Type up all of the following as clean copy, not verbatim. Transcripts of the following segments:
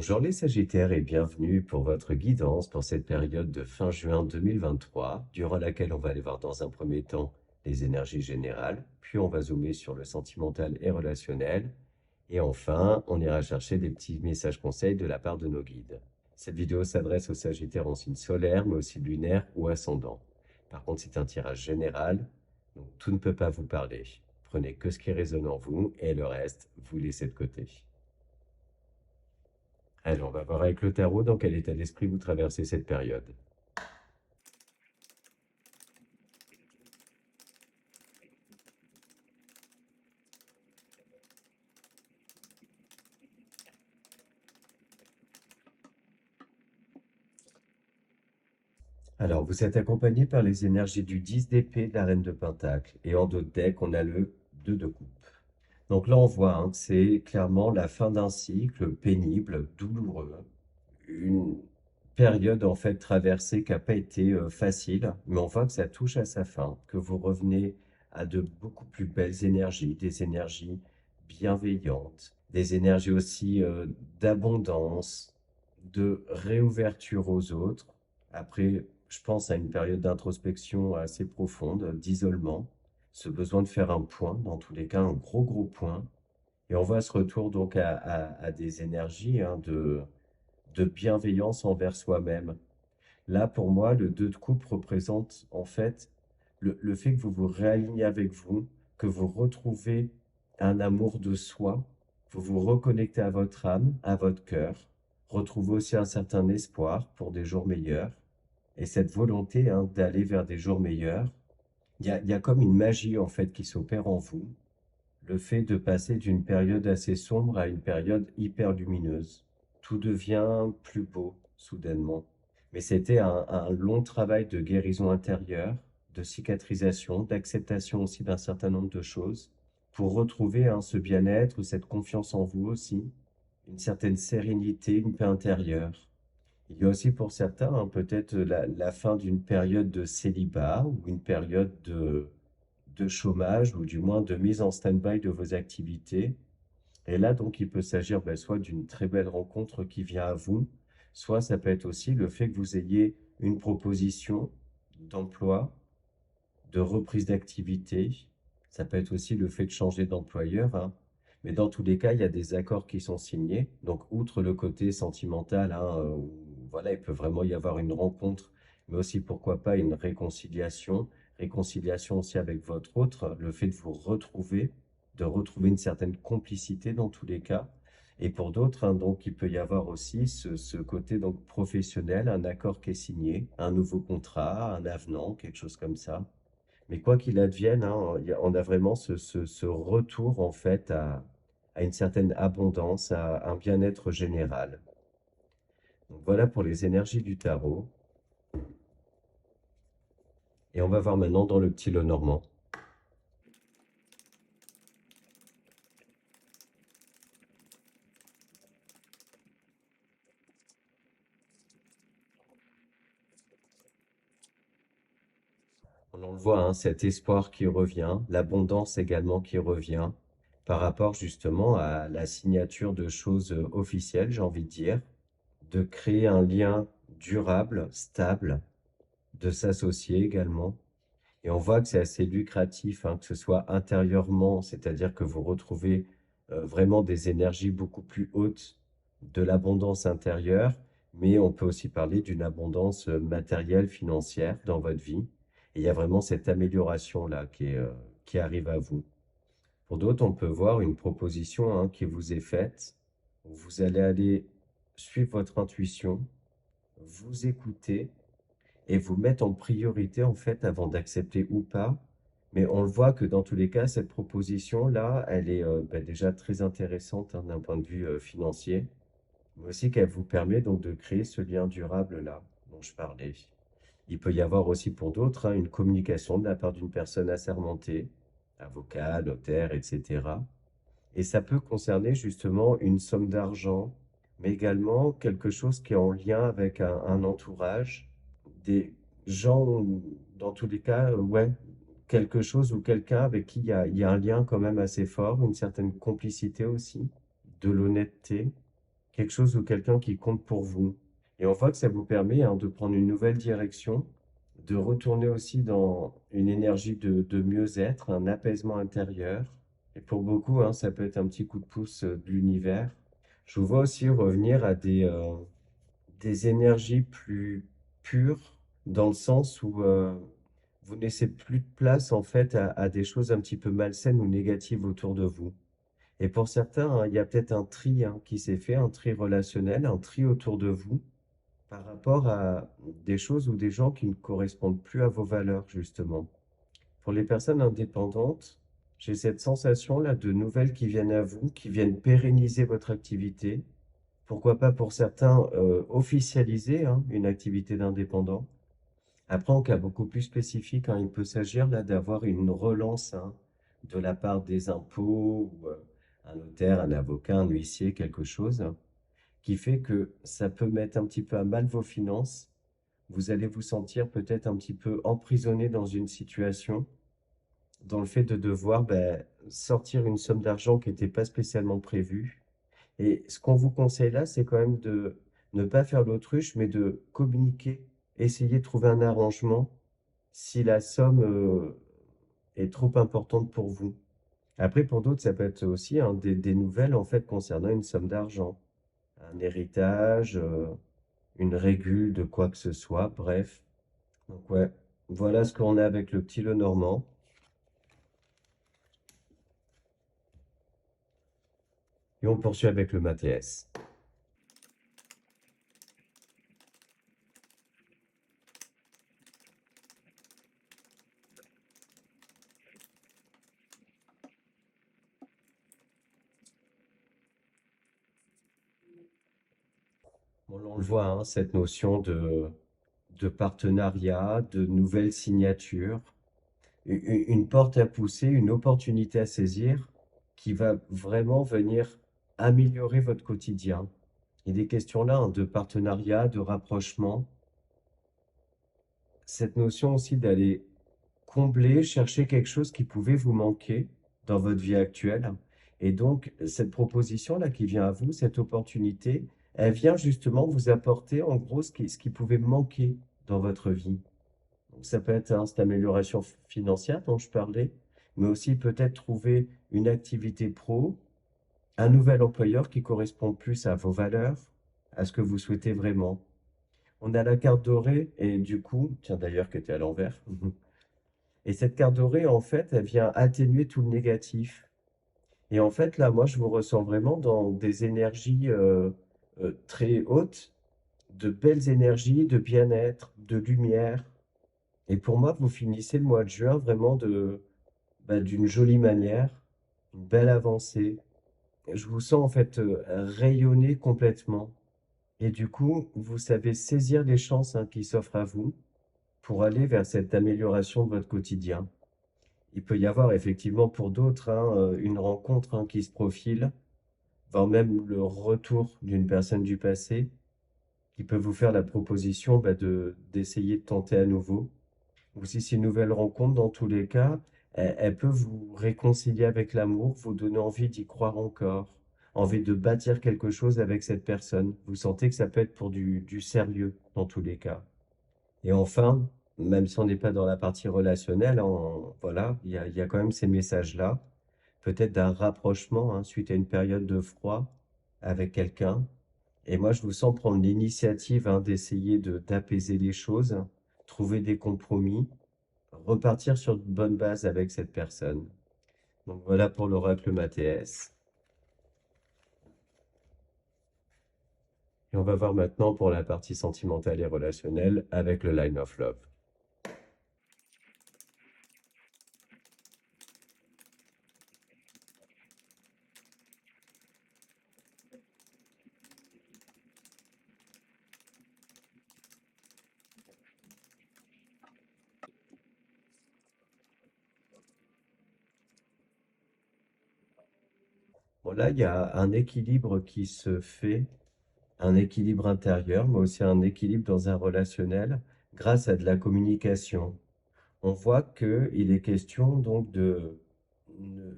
Bonjour les Sagittaires et bienvenue pour votre guidance pour cette période de fin juin 2023, durant laquelle on va aller voir dans un premier temps les énergies générales, puis on va zoomer sur le sentimental et relationnel, et enfin on ira chercher des petits messages conseils de la part de nos guides. Cette vidéo s'adresse aux Sagittaires en signe solaire, mais aussi lunaire ou ascendant. Par contre, c'est un tirage général, donc tout ne peut pas vous parler. Prenez que ce qui résonne en vous et le reste, vous laissez de côté. Alors, on va voir avec le tarot dans quel état d'esprit vous traversez cette période. Alors, vous êtes accompagné par les énergies du 10 d'épée, de la reine de pentacle. Et en dos de deck, on a le 2 de coupe. Donc là, on voit que c'est clairement la fin d'un cycle pénible, douloureux. Une période en fait traversée qui n'a pas été facile, mais on voit que ça touche à sa fin, que vous revenez à de beaucoup plus belles énergies, des énergies bienveillantes, des énergies aussi d'abondance, de réouverture aux autres. Après, je pense à une période d'introspection assez profonde, d'isolement, ce besoin de faire un point, dans tous les cas, un gros point. Et on voit ce retour donc à des énergies de bienveillance envers soi-même. Là, pour moi, le 2 de coupe représente en fait le fait que vous vous réalignez avec vous, que vous retrouvez un amour de soi, vous vous reconnectez à votre âme, à votre cœur, retrouvez aussi un certain espoir pour des jours meilleurs, et cette volonté d'aller vers des jours meilleurs. Il y a comme une magie en fait qui s'opère en vous, le fait de passer d'une période assez sombre à une période hyper lumineuse. Tout devient plus beau soudainement. Mais c'était un long travail de guérison intérieure, de cicatrisation, d'acceptation aussi d'un certain nombre de choses, pour retrouver ce bien-être, cette confiance en vous aussi, une certaine sérénité, une paix intérieure. Il y a aussi pour certains peut-être la fin d'une période de célibat ou une période de chômage ou du moins de mise en stand-by de vos activités. Et là, donc, il peut s'agir soit d'une très belle rencontre qui vient à vous, soit ça peut être aussi le fait que vous ayez une proposition d'emploi, de reprise d'activité. Ça peut être aussi le fait de changer d'employeur. Mais dans tous les cas, il y a des accords qui sont signés. Donc, outre le côté sentimental, où, voilà, il peut vraiment y avoir une rencontre, mais aussi, pourquoi pas, une réconciliation. Réconciliation aussi avec votre autre, le fait de vous retrouver, de retrouver une certaine complicité dans tous les cas. Et pour d'autres, donc, il peut y avoir aussi ce côté donc professionnel, un accord qui est signé, un nouveau contrat, un avenant, quelque chose comme ça. Mais quoi qu'il advienne, on a vraiment ce retour en fait à une certaine abondance, à un bien-être général. Donc voilà pour les énergies du tarot. Et on va voir maintenant dans le petit Lenormand. On le voit, cet espoir qui revient, l'abondance également qui revient par rapport justement à la signature de choses officielles, j'ai envie de dire, de créer un lien durable, stable, de s'associer également. Et on voit que c'est assez lucratif, que ce soit intérieurement, c'est-à-dire que vous retrouvez vraiment des énergies beaucoup plus hautes, de l'abondance intérieure, mais on peut aussi parler d'une abondance matérielle, financière dans votre vie. Et il y a vraiment cette amélioration-là qui arrive à vous. Pour d'autres, on peut voir une proposition qui vous est faite. Vous allez aller suivre votre intuition, vous écouter et vous mettre en priorité en fait avant d'accepter ou pas. Mais on le voit que dans tous les cas, cette proposition-là, elle est déjà très intéressante d'un point de vue financier, mais aussi qu'elle vous permet donc de créer ce lien durable-là dont je parlais. Il peut y avoir aussi pour d'autres une communication de la part d'une personne assermentée, avocat, notaire, etc. Et ça peut concerner justement une somme d'argent, mais également quelque chose qui est en lien avec un entourage, des gens, dans tous les cas, ouais, quelque chose ou quelqu'un avec qui il y a un lien quand même assez fort, une certaine complicité aussi, de l'honnêteté. quelque chose ou quelqu'un qui compte pour vous. Et on voit que ça vous permet de prendre une nouvelle direction, de retourner aussi dans une énergie de mieux-être, un apaisement intérieur. Et pour beaucoup, ça peut être un petit coup de pouce de l'univers. Je vous vois aussi revenir à des énergies plus pures, dans le sens où vous ne laissez plus de place en fait à des choses un petit peu malsaines ou négatives autour de vous. Et pour certains, il y a peut-être un tri qui s'est fait, un tri relationnel, un tri autour de vous par rapport à des choses ou des gens qui ne correspondent plus à vos valeurs, justement. Pour les personnes indépendantes, j'ai cette sensation-là de nouvelles qui viennent à vous, qui viennent pérenniser votre activité. Pourquoi pas pour certains officialiser une activité d'indépendant. Après, en cas beaucoup plus spécifique, il peut s'agir là d'avoir une relance de la part des impôts ou un notaire, un avocat, un huissier, quelque chose qui fait que ça peut mettre un petit peu à mal vos finances. Vous allez vous sentir peut-être un petit peu emprisonné dans une situation, dans le fait de devoir sortir une somme d'argent qui n'était pas spécialement prévue. Et ce qu'on vous conseille là, c'est quand même de ne pas faire l'autruche, mais de communiquer, essayer de trouver un arrangement si la somme est trop importante pour vous. Après, pour d'autres, ça peut être aussi des nouvelles en fait concernant une somme d'argent, un héritage, une régule de quoi que ce soit, bref. Donc ouais, voilà ce qu'on a avec le petit Lenormand. Et on poursuit avec le Mathias. Bon, là, on le voit, cette notion de partenariat, de nouvelles signatures, une porte à pousser, une opportunité à saisir qui va vraiment venir améliorer votre quotidien. Il y a des questions là de partenariat, de rapprochement. Cette notion aussi d'aller combler, chercher quelque chose qui pouvait vous manquer dans votre vie actuelle. Et donc, cette proposition-là qui vient à vous, cette opportunité, elle vient justement vous apporter en gros ce qui pouvait manquer dans votre vie. Donc, ça peut être cette amélioration financière dont je parlais, mais aussi peut-être trouver une activité pro, un nouvel employeur qui correspond plus à vos valeurs, à ce que vous souhaitez vraiment. On a la carte dorée et du coup, tiens d'ailleurs qui était à l'envers. Et cette carte dorée, en fait, elle vient atténuer tout le négatif. Et en fait, là, moi, je vous ressens vraiment dans des énergies très hautes, de belles énergies, de bien-être, de lumière. Et pour moi, vous finissez le mois de juin vraiment d'une jolie manière, une belle avancée. Je vous sens en fait rayonner complètement. Et du coup, vous savez saisir les chances qui s'offrent à vous pour aller vers cette amélioration de votre quotidien. Il peut y avoir effectivement pour d'autres une rencontre qui se profile, voire même le retour d'une personne du passé qui peut vous faire la proposition d'essayer de tenter à nouveau. Ou si c'est une nouvelle rencontre, dans tous les cas, elle peut vous réconcilier avec l'amour, vous donner envie d'y croire encore, envie de bâtir quelque chose avec cette personne. Vous sentez que ça peut être pour du sérieux dans tous les cas. Et enfin, même si on n'est pas dans la partie relationnelle, voilà, il y a quand même ces messages-là, peut-être d'un rapprochement suite à une période de froid avec quelqu'un. Et moi, je vous sens prendre l'initiative d'essayer d'apaiser les choses, trouver des compromis, repartir sur de bonnes bases avec cette personne. Donc voilà pour l'oracle Mathias. Et on va voir maintenant pour la partie sentimentale et relationnelle avec le Line of Love. Bon, là, il y a un équilibre qui se fait, un équilibre intérieur, mais aussi un équilibre dans un relationnel grâce à de la communication. On voit qu'il est question donc de ne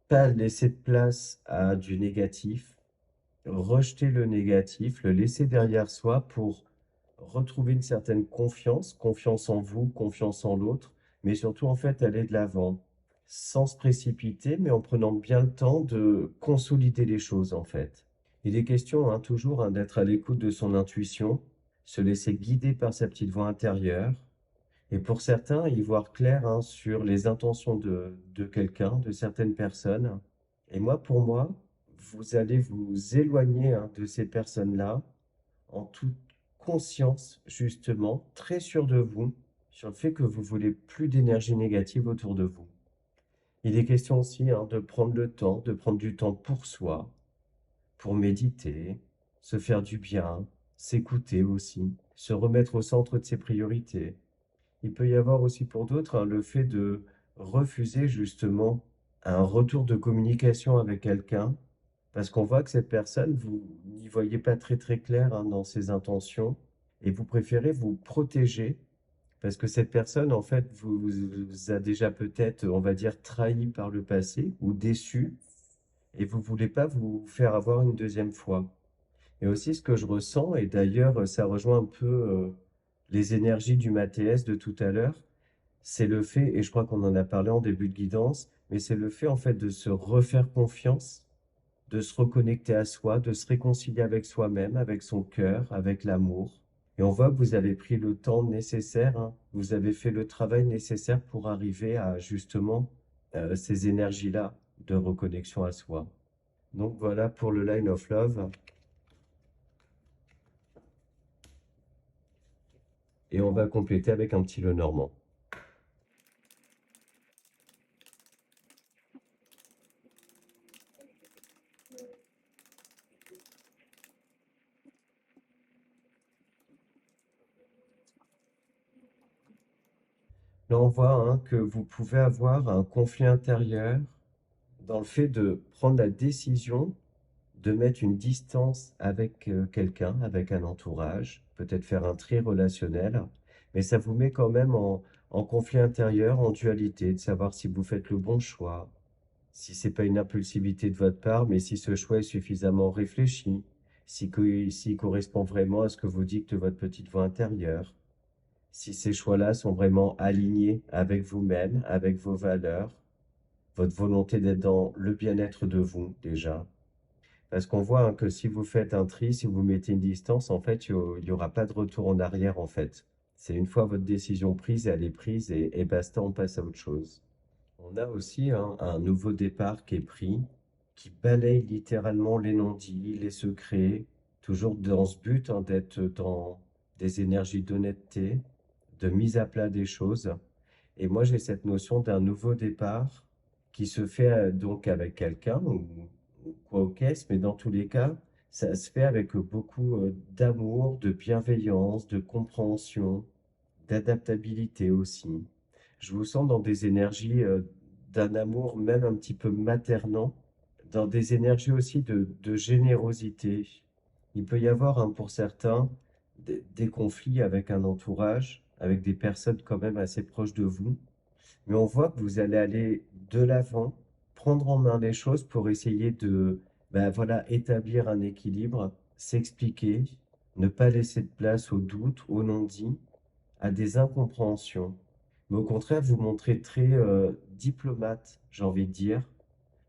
pas laisser de place à du négatif, rejeter le négatif, le laisser derrière soi pour retrouver une certaine confiance, confiance en vous, confiance en l'autre, mais surtout en fait aller de l'avant, sans se précipiter, mais en prenant bien le temps de consolider les choses en fait. Il est question toujours d'être à l'écoute de son intuition, se laisser guider par sa petite voix intérieure, et pour certains, y voir clair sur les intentions de quelqu'un, de certaines personnes. Et moi, pour moi, vous allez vous éloigner de ces personnes-là en toute conscience, justement, très sûr de vous, sur le fait que vous voulez plus d'énergie négative autour de vous. Il est question aussi de prendre le temps, de prendre du temps pour soi, pour méditer, se faire du bien, s'écouter aussi, se remettre au centre de ses priorités. Il peut y avoir aussi pour d'autres le fait de refuser justement un retour de communication avec quelqu'un parce qu'on voit que cette personne, vous n'y voyez pas très très clair dans ses intentions et vous préférez vous protéger parce que cette personne, en fait, vous a déjà peut-être, on va dire, trahi par le passé ou déçu et vous voulez pas vous faire avoir une deuxième fois. Et aussi ce que je ressens, et d'ailleurs ça rejoint un peu les énergies du Mathias de tout à l'heure, c'est le fait, et je crois qu'on en a parlé en début de guidance, mais c'est le fait en fait de se refaire confiance, de se reconnecter à soi, de se réconcilier avec soi-même, avec son cœur, avec l'amour. Et on voit que vous avez pris le temps nécessaire, vous avez fait le travail nécessaire pour arriver à justement ces énergies-là de reconnexion à soi. Donc voilà pour le Line of Love. Et on va compléter avec un petit Lenormand. Là, on voit que vous pouvez avoir un conflit intérieur dans le fait de prendre la décision de mettre une distance avec quelqu'un, avec un entourage, peut-être faire un tri relationnel, mais ça vous met quand même en conflit intérieur, en dualité, de savoir si vous faites le bon choix, si c'est pas une impulsivité de votre part, mais si ce choix est suffisamment réfléchi, s'il correspond vraiment à ce que vous dicte votre petite voix intérieure, si ces choix-là sont vraiment alignés avec vous-même, avec vos valeurs, votre volonté d'être dans le bien-être de vous déjà. Parce qu'on voit que si vous faites un tri, si vous mettez une distance, en fait, il n'y aura pas de retour en arrière, en fait. C'est une fois votre décision prise, elle est prise et basta, on passe à autre chose. On a aussi un nouveau départ qui est pris, qui balaye littéralement les non-dits, les secrets, toujours dans ce but d'être dans des énergies d'honnêteté, de mise à plat des choses. Et moi, j'ai cette notion d'un nouveau départ qui se fait donc avec quelqu'un ou quoi au caisse, mais dans tous les cas, ça se fait avec beaucoup d'amour, de bienveillance, de compréhension, d'adaptabilité aussi. Je vous sens dans des énergies d'un amour même un petit peu maternant, dans des énergies aussi de générosité. Il peut y avoir pour certains des conflits avec un entourage, avec des personnes quand même assez proches de vous, mais on voit que vous allez aller de l'avant, prendre en main les choses pour essayer de, ben voilà, établir un équilibre, s'expliquer, ne pas laisser de place au doute, au non-dit, à des incompréhensions. Mais au contraire, vous montrez très diplomate, j'ai envie de dire,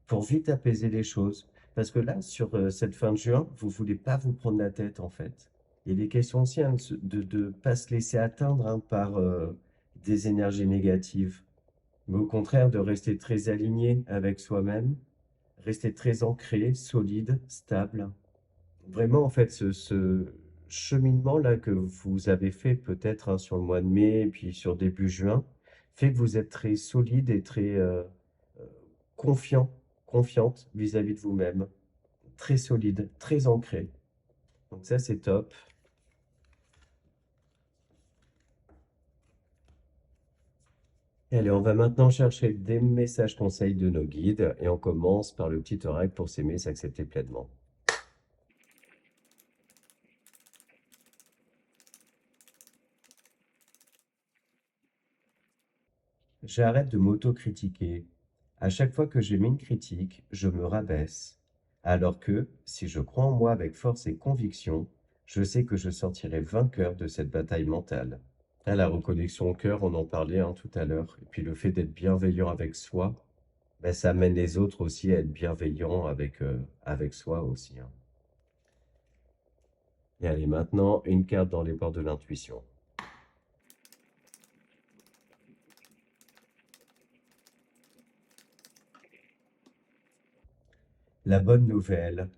pour vite apaiser les choses. Parce que là, sur cette fin de juin, vous voulez pas vous prendre la tête, en fait. Il est question aussi de ne pas se laisser atteindre par des énergies négatives, mais au contraire de rester très aligné avec soi-même, rester très ancré, solide, stable. Vraiment, en fait, ce cheminement-là que vous avez fait peut-être sur le mois de mai et puis sur début juin, fait que vous êtes très solide et très confiant, confiante vis-à-vis de vous-même, très solide, très ancré. Donc ça, c'est top. Et allez, on va maintenant chercher des messages conseils de nos guides et on commence par le petit oracle pour s'aimer, s'accepter pleinement. J'arrête de m'auto-critiquer. À chaque fois que j'émets une critique, je me rabaisse. Alors que, si je crois en moi avec force et conviction, je sais que je sortirai vainqueur de cette bataille mentale. Ah, la reconnexion au cœur, on en parlait tout à l'heure. Et puis le fait d'être bienveillant avec soi, ben, ça amène les autres aussi à être bienveillants avec soi aussi. Et allez, maintenant, une carte dans les bords de l'intuition. La bonne nouvelle,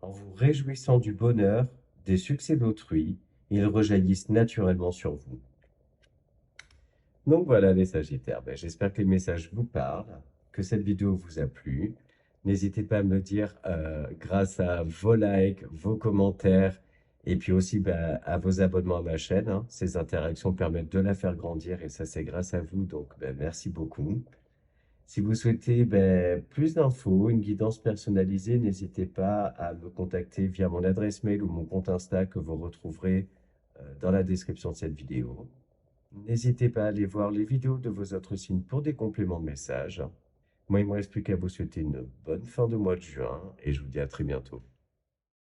en vous réjouissant du bonheur, des succès d'autrui, ils rejaillissent naturellement sur vous. Donc voilà les Sagittaires, ben, j'espère que les messages vous parlent, que cette vidéo vous a plu. N'hésitez pas à me le dire grâce à vos likes, vos commentaires et puis aussi ben, à vos abonnements à ma chaîne. Ces interactions permettent de la faire grandir et ça c'est grâce à vous, donc ben, merci beaucoup. Si vous souhaitez ben, plus d'infos, une guidance personnalisée, n'hésitez pas à me contacter via mon adresse mail ou mon compte Insta que vous retrouverez dans la description de cette vidéo. N'hésitez pas à aller voir les vidéos de vos autres signes pour des compléments de messages. Moi, il ne me reste plus qu'à vous souhaiter une bonne fin de mois de juin et je vous dis à très bientôt.